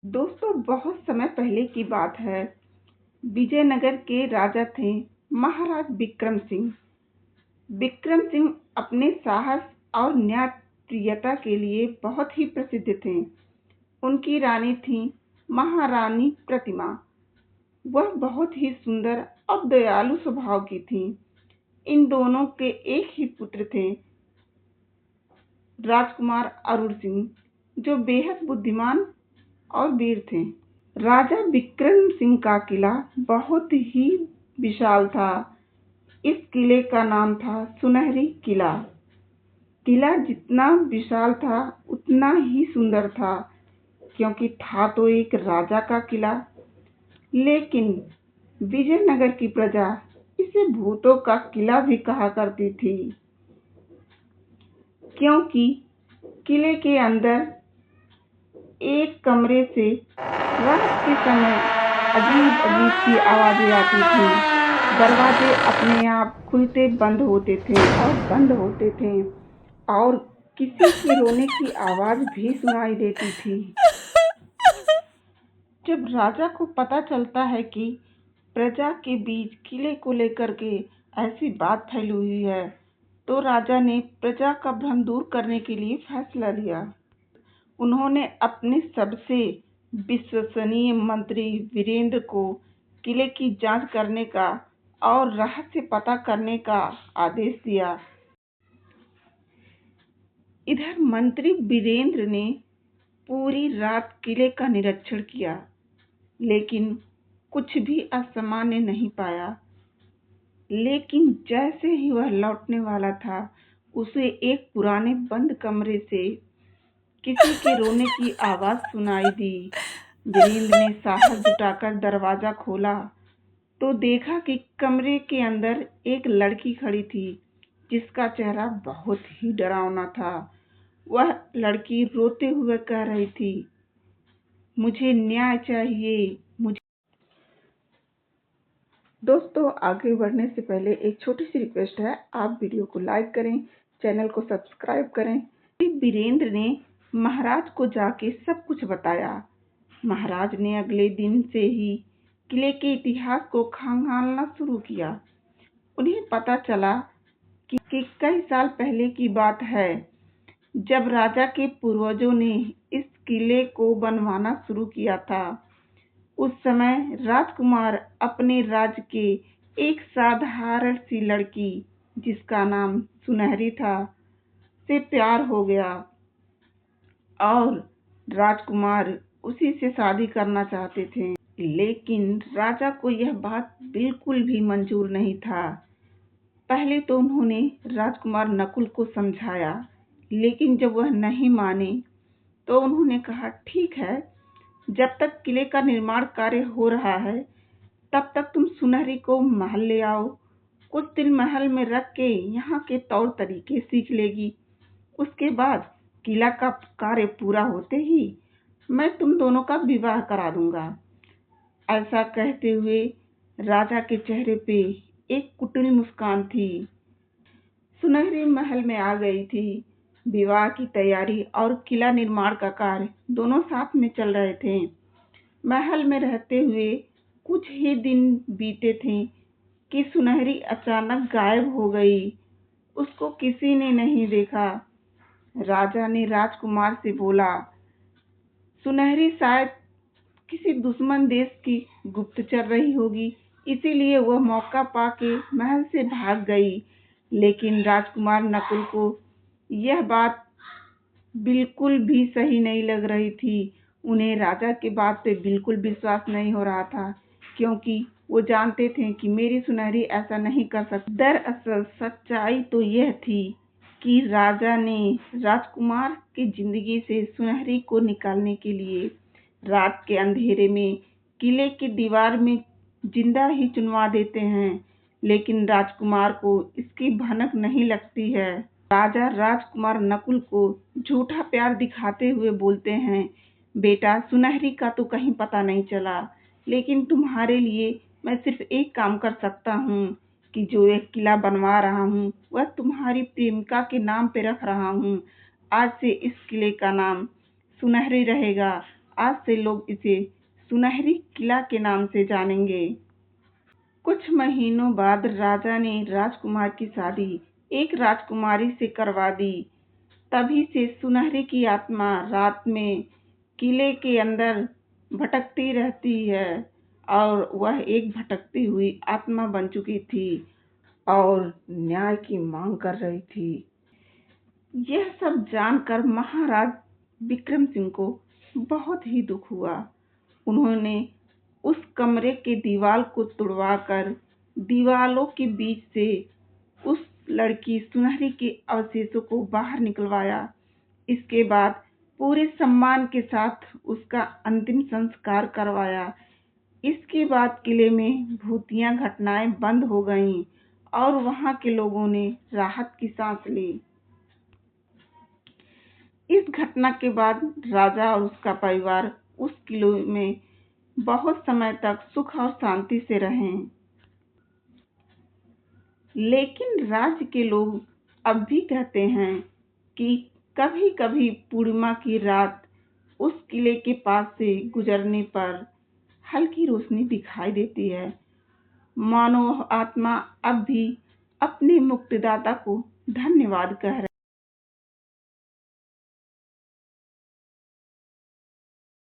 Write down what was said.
दोस्तों, बहुत समय पहले की बात है। विजयनगर के राजा थे महाराज विक्रम सिंह। विक्रम सिंह अपने साहस और न्यायप्रियता के लिए बहुत ही प्रसिद्ध थे। उनकी रानी थी महारानी प्रतिमा। वह बहुत ही सुंदर और दयालु स्वभाव की थी। इन दोनों के एक ही पुत्र थे, राजकुमार अरुण सिंह, जो बेहद बुद्धिमान और वीर थे। राजा विक्रम सिंह का किला बहुत ही विशाल था। इस किले का नाम था सुनहरी किला। किला जितना विशाल था उतना ही सुंदर था, क्योंकि था तो एक राजा का किला। लेकिन विजयनगर की प्रजा इसे भूतों का किला भी कहा करती थी, क्योंकि किले के अंदर एक कमरे से रात के समय अजीब अजीब सी आवाजें आती थी। दरवाजे अपने आप खुलते बंद होते थे और बंद होते थे, और किसी के रोने की आवाज भी सुनाई देती थी। जब राजा को पता चलता है कि प्रजा के बीच किले को लेकर के ऐसी बात फैली हुई है, तो राजा ने प्रजा का भ्रम दूर करने के लिए फैसला लिया। उन्होंने अपने सबसे विश्वसनीय मंत्री वीरेंद्र को किले की जांच करने का और रहस्य पता करने का आदेश दिया। इधर मंत्री वीरेंद्र ने पूरी रात किले का निरीक्षण किया, लेकिन कुछ भी असामान्य नहीं पाया। लेकिन जैसे ही वह लौटने वाला था, उसे एक पुराने बंद कमरे से किसी के रोने की आवाज सुनाई दी। वीरेंद्र ने साहस जुटाकर दरवाजा खोला तो देखा कि कमरे के अंदर एक लड़की खड़ी थी, जिसका चेहरा बहुत ही डरावना था। वह लड़की रोते हुए कह रही थी, मुझे न्याय चाहिए, मुझे। दोस्तों, आगे बढ़ने से पहले एक छोटी सी रिक्वेस्ट है, आप वीडियो को लाइक करें, चैनल को सब्सक्राइब करें। वीरेंद्र ने महाराज को जाके सब कुछ बताया। महाराज ने अगले दिन से ही किले के इतिहास को खंगालना शुरू किया। उन्हें पता चला कि कई साल पहले की बात है, जब राजा के पूर्वजों ने इस किले को बनवाना शुरू किया था। उस समय राजकुमार अपने राज्य के एक साधारण सी लड़की, जिसका नाम सुनहरी था, से प्यार हो गया और राजकुमार उसी से शादी करना चाहते थे। लेकिन राजा को यह बात बिल्कुल भी मंजूर नहीं था। पहले तो उन्होंने राजकुमार नकुल को समझाया, लेकिन जब वह नहीं माने तो उन्होंने कहा, ठीक है, जब तक किले का निर्माण कार्य हो रहा है तब तक तुम सुनहरी को महल ले आओ। कुछ दिन महल में रख के यहाँ के तौर तरीके सीख लेगी। उसके बाद किला का कार्य पूरा होते ही मैं तुम दोनों का विवाह करा दूंगा। ऐसा कहते हुए राजा के चेहरे पे एक कुटिल मुस्कान थी। सुनहरी महल में आ गई थी। विवाह की तैयारी और किला निर्माण का कार्य दोनों साथ में चल रहे थे। महल में रहते हुए कुछ ही दिन बीते थे कि सुनहरी अचानक गायब हो गई। उसको किसी ने नहीं देखा। राजा ने राजकुमार से बोला, सुनहरी शायद किसी दुश्मन देश की गुप्तचर रही होगी, इसीलिए वह मौका पाके महल से भाग गई। लेकिन राजकुमार नकुल को यह बात बिल्कुल भी सही नहीं लग रही थी। उन्हें राजा की बात पे बिल्कुल विश्वास नहीं हो रहा था, क्योंकि वो जानते थे कि मेरी सुनहरी ऐसा नहीं कर सकती। दरअसल सच्चाई तो यह थी कि राजा ने राजकुमार की जिंदगी से सुनहरी को निकालने के लिए रात के अंधेरे में किले की दीवार में जिंदा ही चुनवा देते हैं, लेकिन राजकुमार को इसकी भनक नहीं लगती है। राजा राजकुमार नकुल को झूठा प्यार दिखाते हुए बोलते हैं, बेटा, सुनहरी का तो कहीं पता नहीं चला, लेकिन तुम्हारे लिए मैं सिर्फ एक काम कर सकता हूँ कि जो एक किला बनवा रहा हूँ वह तुम्हारी प्रेमिका के नाम पे रख रहा हूँ। आज से इस किले का नाम सुनहरी रहेगा आज से लोग इसे सुनहरी किला के नाम से जानेंगे। कुछ महीनों बाद राजा ने राजकुमार की शादी एक राजकुमारी से करवा दी। तभी से सुनहरी की आत्मा रात में किले के अंदर भटकती रहती है और वह एक भटकती हुई आत्मा बन चुकी थी और न्याय की मांग कर रही थी। यह सब जानकर महाराज विक्रम सिंह को बहुत ही दुख हुआ। उन्होंने उस कमरे के दीवार को तुड़वाकर दीवालों के बीच से उस लड़की सुनहरी के अवशेषों को बाहर निकलवाया। इसके बाद पूरे सम्मान के साथ उसका अंतिम संस्कार करवाया। इसके बाद किले में भूतिया घटनाएं बंद हो गईं और वहां के लोगों ने राहत की सांस ली। इस घटना के बाद राजा और उसका परिवार उस किले में बहुत समय तक सुख और शांति से रहे। लेकिन राज्य के लोग अब भी कहते हैं कि कभी कभी पूर्णिमा की रात उस किले के पास से गुजरने पर हल्की रोशनी दिखाई देती है, मानो आत्मा अब भी अपने मुक्तिदाता को धन्यवाद कह रही है।